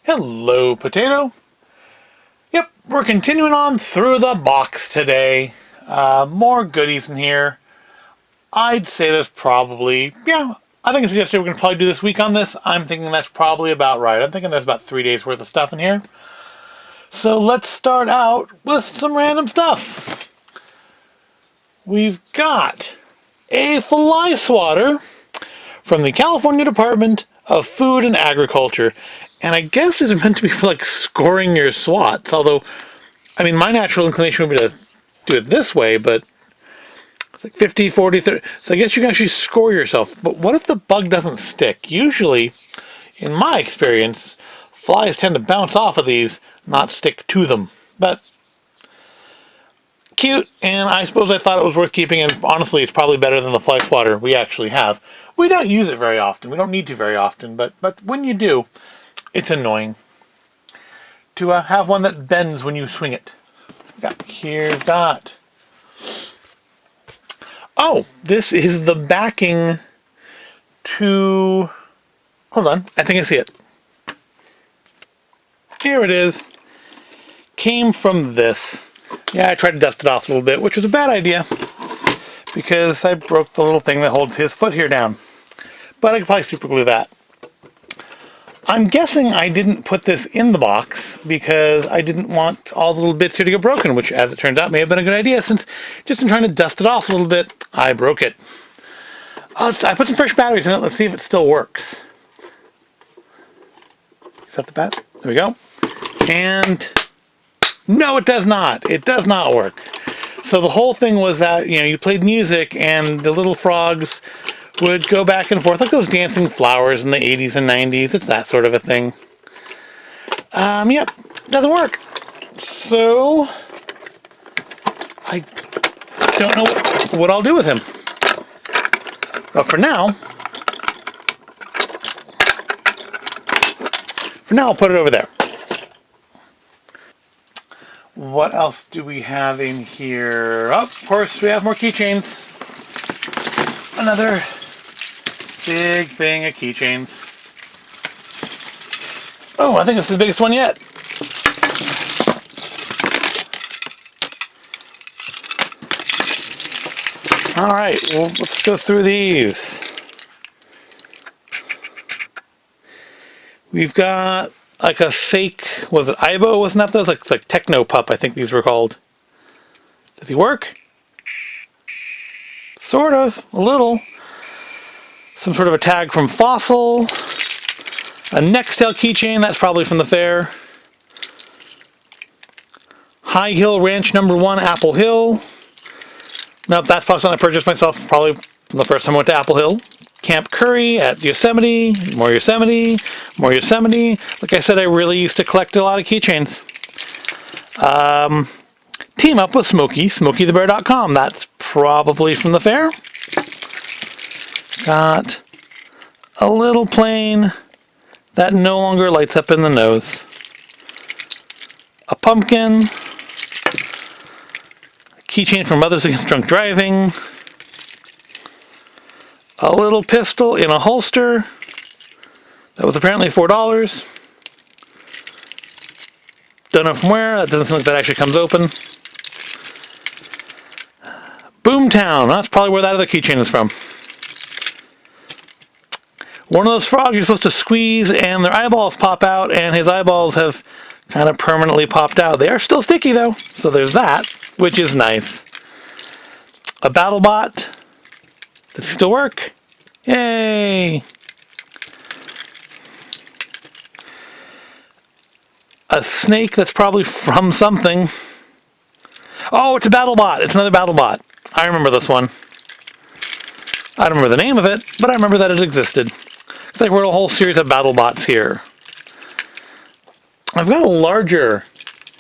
Hello, Potato. Yep, we're continuing on through the box today. More goodies in here. I'd say there's probably, I think it's suggested we're going to probably do this week on this. I'm thinking that's probably about right. I'm thinking there's about 3 days worth of stuff in here. So let's start out with some random stuff. We've got a flyswatter from the California Department of Food and Agriculture. And I guess it's meant to be for like scoring your swats. Although, I mean, my natural inclination would be to do it this way, but it's like 50, 40, 30. So I guess you can actually score yourself. But what if the bug doesn't stick? Usually, in my experience, flies tend to bounce off of these, not stick to them. But cute, and I suppose I thought it was worth keeping, and honestly, it's probably better than the fly swatter we actually have. We don't use it very often. We don't need to very often, but when you do, it's annoying to have one that bends when you swing it. Here's that. Oh, this is the backing to... Hold on, I think I see it. Here it is. Came from this. Yeah, I tried to dust it off a little bit, which was a bad idea because I broke the little thing that holds his foot here down. But I could probably super glue that. I'm guessing I didn't put this in the box because I didn't want all the little bits here to get broken, which, as it turns out, may have been a good idea since just in trying to dust it off a little bit, I broke it. I put some fresh batteries in it. Let's see if it still works. Is that the bat? There we go. And no, it does not. It does not work. So the whole thing was that, you played music and the little frogs would go back and forth like those dancing flowers in the 80s and 90s. It's that sort of a thing. Yep, doesn't work. So I don't know what I'll do with him. But for now I'll put it over there. What else do we have in here? Oh, of course, we have more keychains. Another big thing of keychains. Oh, I think this is the biggest one yet. All right, well, let's go through these. We've got like a fake, was it Aibo? Wasn't that those? Like Techno Pup, I think these were called. Does he work? Sort of, a little. Some sort of a tag from Fossil. A Nextel keychain, that's probably from the fair. High Hill Ranch #1, Apple Hill. Nope, that's probably something I purchased myself, probably from the first time I went to Apple Hill. Camp Curry at Yosemite, more Yosemite, more Yosemite. Like I said, I really used to collect a lot of keychains. Team up with Smokey, SmokeyTheBear.com. That's probably from the fair. Got a little plane that no longer lights up in the nose. A pumpkin. A keychain from Mothers Against Drunk Driving. A little pistol in a holster. That was apparently $4. Don't know from where. That doesn't seem like that actually comes open. Boomtown. That's probably where that other keychain is from. One of those frogs you're supposed to squeeze and their eyeballs pop out, and his eyeballs have kind of permanently popped out. They are still sticky though, so there's that, which is nice. A BattleBot. Does it still work? Yay! A snake that's probably from something. Oh, it's a BattleBot. It's another BattleBot. I remember this one. I don't remember the name of it, but I remember that it existed. It's like we're a whole series of BattleBots here. I've got a larger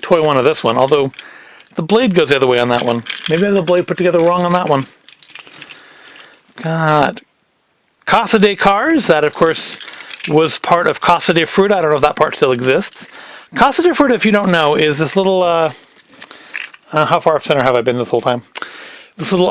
toy one of this one, although the blade goes the other way on that one. Maybe I have the blade put together wrong on that one. Got Casa de Cars. That, of course, was part of Casa de Fruta. I don't know if that part still exists. Casa de Fruta, if you don't know, is this little... how far off center have I been this whole time? This little,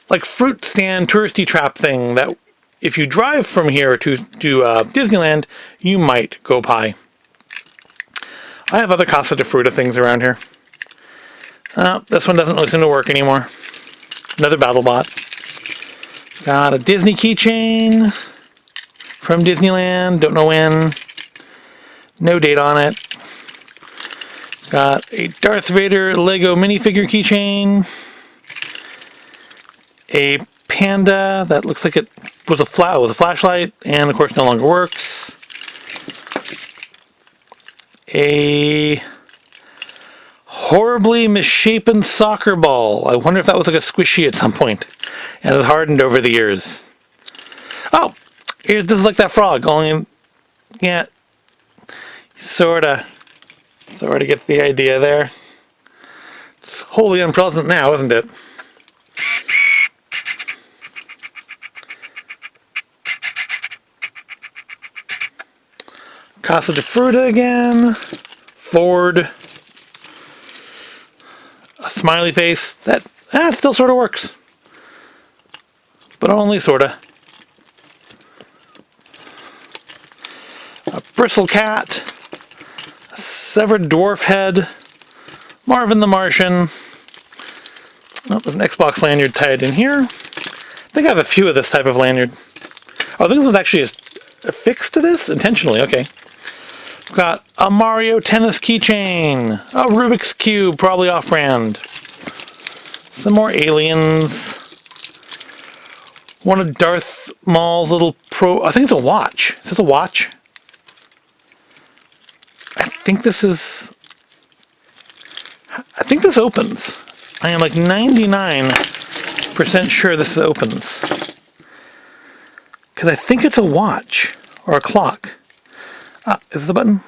like, fruit stand touristy trap thing that if you drive from here to Disneyland, you might go by. I have other Casa de Fruta things around here. This one doesn't really seem to work anymore. Another BattleBot. Got a Disney keychain from Disneyland. Don't know when. No date on it. Got a Darth Vader Lego minifigure keychain. A panda that looks like it was a flashlight, and of course no longer works. A horribly misshapen soccer ball. I wonder if that was like a squishy at some point and it hardened over the years. Oh, this is like that frog, only, yeah, sorta get the idea there. It's wholly unpleasant now, isn't it? Casa de Fruta again. Ford. A smiley face. That still sort of works. But only sorta. A bristle cat. A severed dwarf head. Marvin the Martian. Oh, there's an Xbox lanyard tied in here. I think I have a few of this type of lanyard. Oh, I think this one's actually affixed to this? Intentionally, okay. Got a Mario Tennis keychain. A Rubik's Cube, probably off-brand. Some more aliens. One of Darth Maul's little I think it's a watch. Is this a watch? I think this opens. I am like 99% sure this opens. Because I think it's a watch. Or a clock. Is this the button?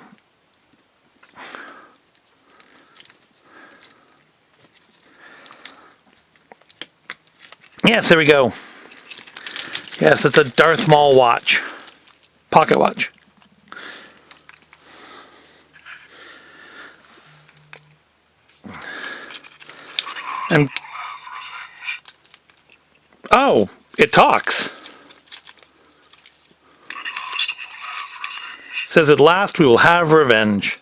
Yes, there we go. Yes, it's a Darth Maul watch. Pocket watch. And oh, it talks. Says, at last we will have revenge.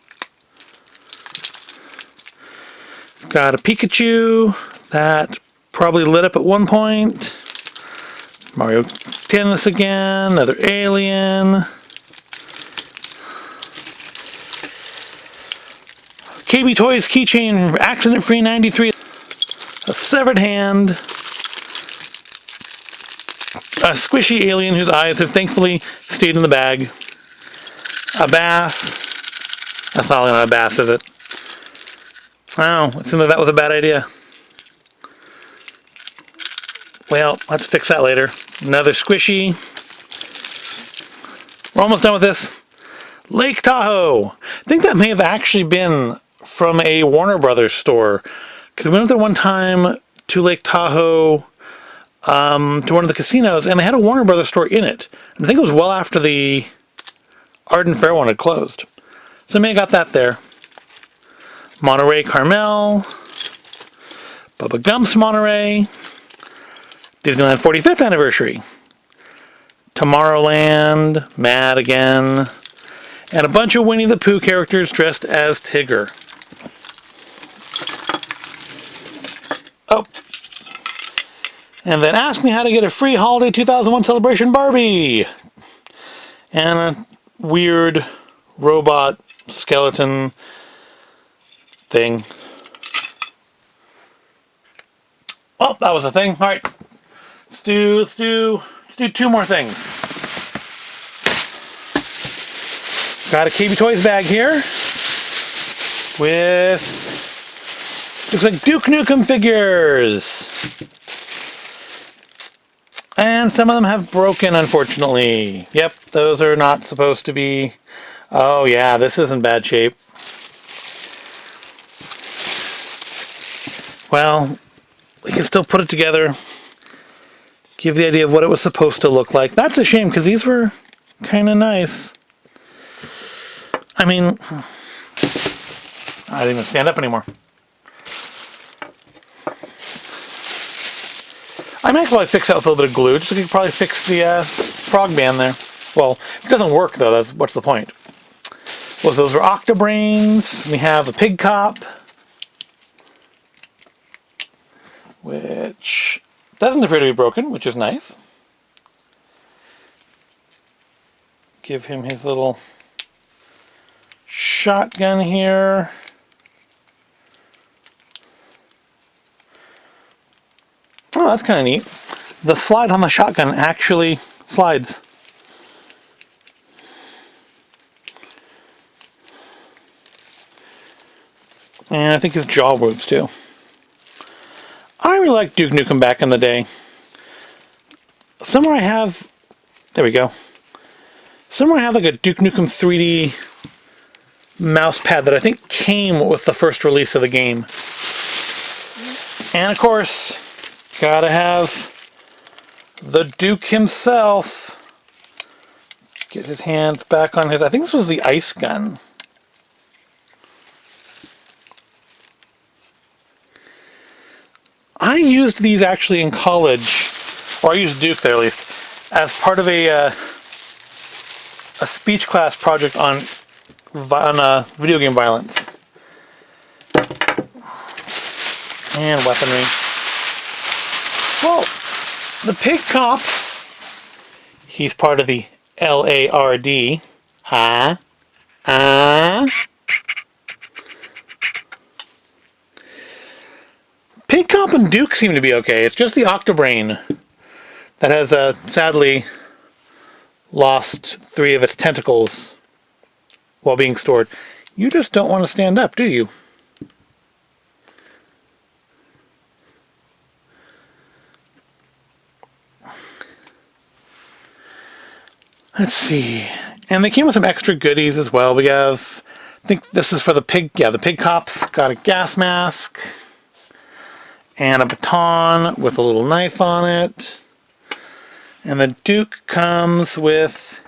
Got a Pikachu that probably lit up at one point. Mario Tennis again. Another alien. KB Toys keychain, accident free 93. A severed hand. A squishy alien whose eyes have thankfully stayed in the bag. A bass. That's not really a bass, is it? Oh, it seemed like that was a bad idea. Well, let's fix that later. Another squishy. We're almost done with this. Lake Tahoe. I think that may have actually been from a Warner Brothers store. Because we went there one time to Lake Tahoe, to one of the casinos, and they had a Warner Brothers store in it. And I think it was well after the Arden Fair one had closed. So I may have got that there. Monterey Carmel. Bubba Gump's Monterey. Disneyland 45th anniversary. Tomorrowland. Mad again. And a bunch of Winnie the Pooh characters dressed as Tigger. Oh. And then ask me how to get a free Holiday 2001 Celebration Barbie. And a weird robot skeleton thing. Oh, that was a thing. All right. Let's do two more things. Got a KB Toys bag here with, looks like Duke Nukem figures. And some of them have broken, unfortunately. Yep, those are not supposed to be. Oh yeah, this is in bad shape. Well, we can still put it together. Give the idea of what it was supposed to look like. That's a shame, because these were kind of nice. I mean, I didn't even stand up anymore. I might probably fix that with a little bit of glue, just so you can probably fix the frog band there. Well, if it doesn't work though, what's the point? those were Octobrains. We have a Pig Cop, which doesn't appear to be broken, which is nice. Give him his little shotgun here. Oh, that's kind of neat. The slide on the shotgun actually slides. And I think his jaw moves too. I really liked Duke Nukem back in the day. Somewhere I have... There we go. Somewhere I have like a Duke Nukem 3D mouse pad that I think came with the first release of the game. And of course, gotta have the Duke himself. Get his hands back on his... I think this was the ice gun. I used these actually in college, or I used Duke there at least, as part of a speech class project on video game violence. And weaponry. Well, the Pig Cop, he's part of the LARD. Pig Cop and Duke seem to be okay. It's just the Octobrain that has sadly lost 3 of its tentacles while being stored. You just don't want to stand up, do you? Let's see. And they came with some extra goodies as well. We have, I think this is for the pig. Yeah, the Pig Cop's got a gas mask and a baton with a little knife on it. And the Duke comes with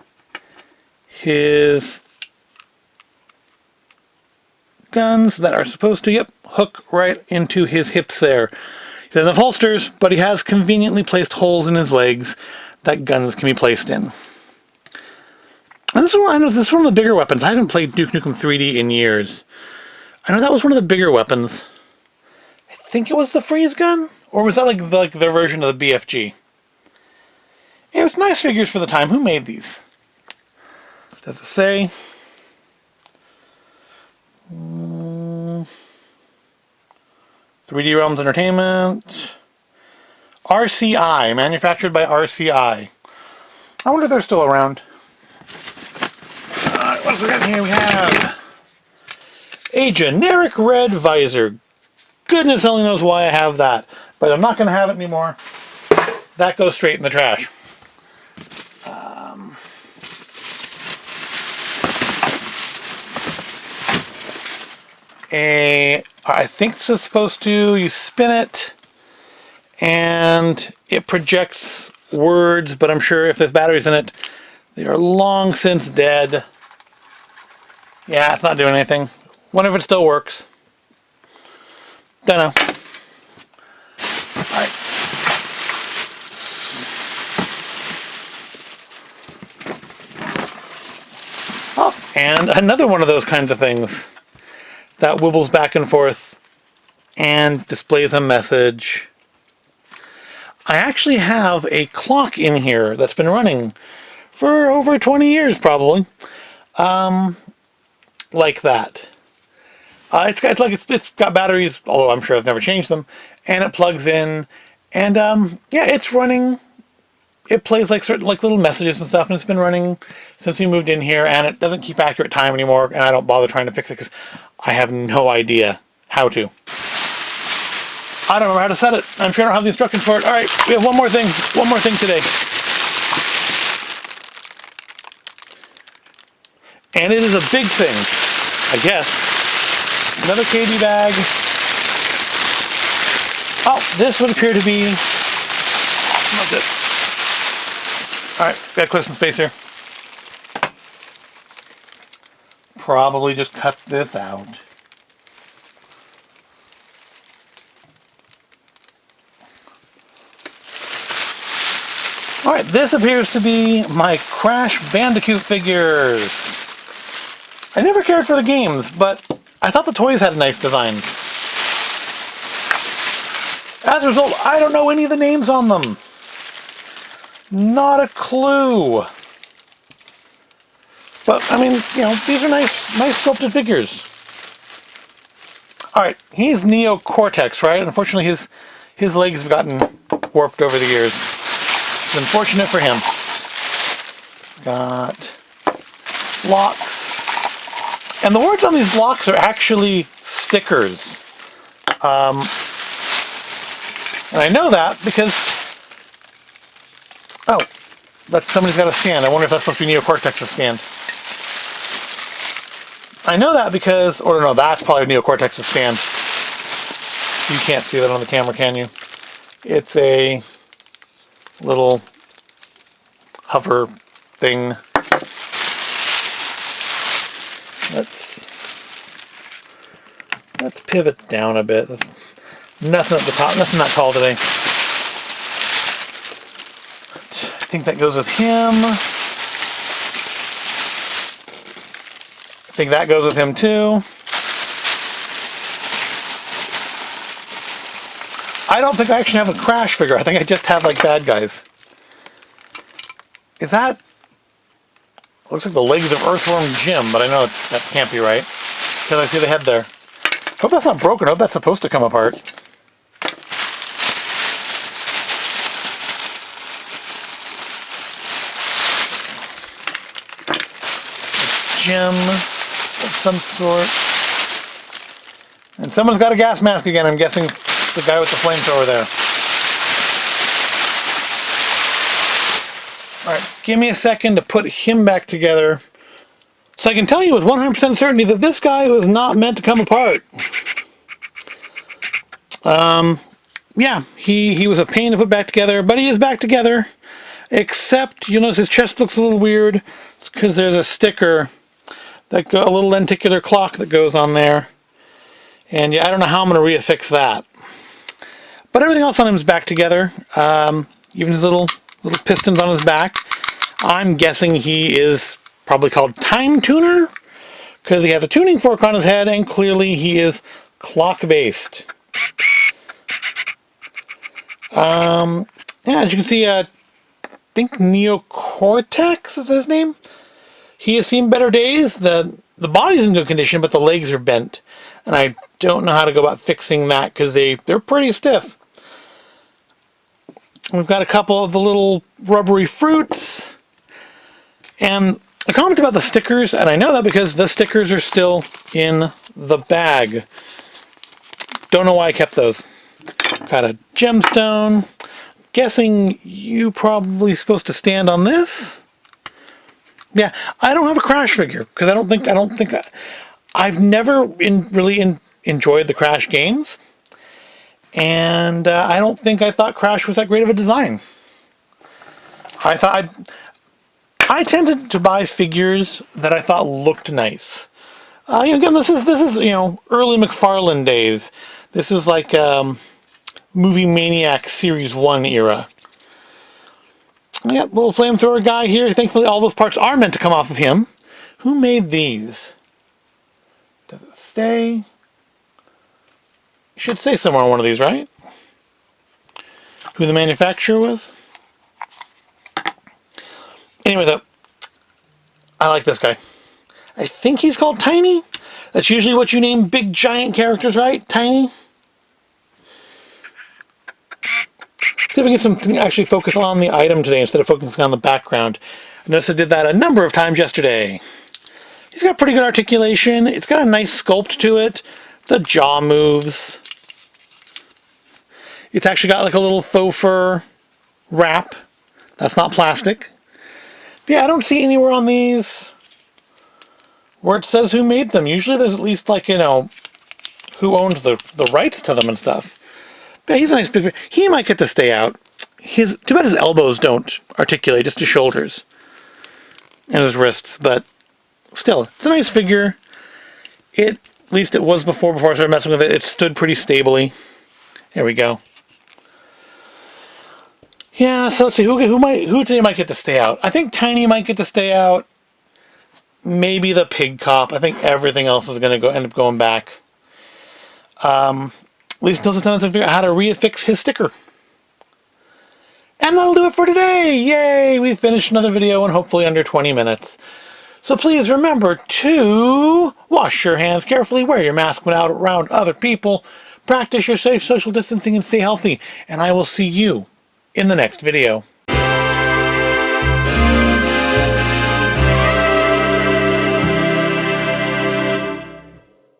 his guns that are supposed to, hook right into his hips there. He doesn't have holsters, but he has conveniently placed holes in his legs that guns can be placed in. And this is one, I know this is one of the bigger weapons. I haven't played Duke Nukem 3D in years. I know that was one of the bigger weapons. I think it was the freeze gun? Or was that like their version of the BFG? It was nice figures for the time. Who made these? Does it say? 3D Realms Entertainment. RCI. Manufactured by RCI. I wonder if they're still around. What else we got here? We have a generic red visor. Goodness only knows why I have that. But I'm not going to have it anymore. That goes straight in the trash. I think this is supposed to, you spin it and it projects words, but I'm sure if there's batteries in it, they are long since dead. Yeah, it's not doing anything. Wonder if it still works. Don't know. Alright. Oh, and another one of those kinds of things that wibbles back and forth and displays a message. I actually have a clock in here that's been running for over 20 years probably. Like that. It's got batteries, although I'm sure I've never changed them, and it plugs in, and yeah, it's running. It plays like certain little messages and stuff, and it's been running since we moved in here, and it doesn't keep accurate time anymore, and I don't bother trying to fix it because I have no idea how to. I don't remember how to set it. I'm sure I don't have the instructions for it. All right, we have one more thing today. And it is a big thing, I guess. Another KB bag. Oh, this would appear to be... What's it? Alright, gotta clear some space here. Probably just cut this out. Alright, this appears to be my Crash Bandicoot figures. I never cared for the games, but I thought the toys had nice designs. As a result, I don't know any of the names on them. Not a clue. But, I mean, you know, these are nice sculpted figures. Alright, he's Neo Cortex, right? Unfortunately, his legs have gotten warped over the years. It's unfortunate for him. Got blocks. And the words on these blocks are actually stickers. And I know that because... Oh, somebody's got a stand. I wonder if that's supposed to be Neo Cortex's stand. I know that because... Or no, that's probably Neo Cortex's stand. You can't see that on the camera, can you? It's a little hover thing. Let's pivot down a bit. There's nothing at the top, nothing that tall today. I think that goes with him. I think that goes with him too. I don't think I actually have a Crash figure. I think I just have like bad guys. Is that... Looks like the legs of Earthworm Jim, but I know that can't be right. Because I see the head there. Hope that's not broken. I hope that's supposed to come apart. Jim of some sort. And someone's got a gas mask again. I'm guessing the guy with the flamethrower there. Alright, give me a second to put him back together. So I can tell you with 100% certainty that this guy was not meant to come apart. Yeah, he was a pain to put back together, but he is back together. Except, you'll notice his chest looks a little weird. It's because there's a sticker, a little lenticular clock that goes on there. And yeah, I don't know how I'm going to reaffix that. But everything else on him is back together. Even his little pistons on his back. I'm guessing he is probably called Time Tuner, because he has a tuning fork on his head, and clearly he is clock-based. Yeah, as you can see, I think Neo Cortex is his name. He has seen better days. The body's in good condition, but the legs are bent. And I don't know how to go about fixing that, because they're pretty stiff. We've got a couple of the little rubbery fruits. And a comment about the stickers, and I know that because the stickers are still in the bag. Don't know why I kept those. Got a gemstone. Guessing you probably supposed to stand on this. Yeah, I don't have a Crash figure because I've never really enjoyed the Crash games, and I don't think I thought Crash was that great of a design. I tended to buy figures that I thought looked nice. Again, this is early McFarlane days. This is like Movie Maniac Series 1 era. Yeah, little flamethrower guy here. Thankfully, all those parts are meant to come off of him. Who made these? Does it say? It should say somewhere on one of these, right? Who the manufacturer was? Anyway, though, I like this guy. I think he's called Tiny. That's usually what you name big, giant characters, right? Tiny. See if we get something to actually focus on the item today instead of focusing on the background. I noticed I did that a number of times yesterday. He's got pretty good articulation. It's got a nice sculpt to it. The jaw moves. It's actually got like a little faux fur wrap. That's not plastic. But yeah, I don't see anywhere on these where it says who made them. Usually there's at least like, who owns the rights to them and stuff. But yeah, he's a nice big... He might get to stay out. Too bad his elbows don't articulate, just his shoulders. And his wrists, but still, it's a nice figure. At least it was before I started messing with it. It stood pretty stably. There we go. Yeah, so let's see, who today might get to stay out? I think Tiny might get to stay out. maybe the pig cop. I think everything else is going to end up going back. At least until sometimes I figure out how to refix his sticker. And that'll do it for today. Yay! We finished another video in hopefully under 20 minutes. So please remember to wash your hands carefully, wear your mask when out around other people, practice your safe social distancing, and stay healthy. And I will see you in the next video.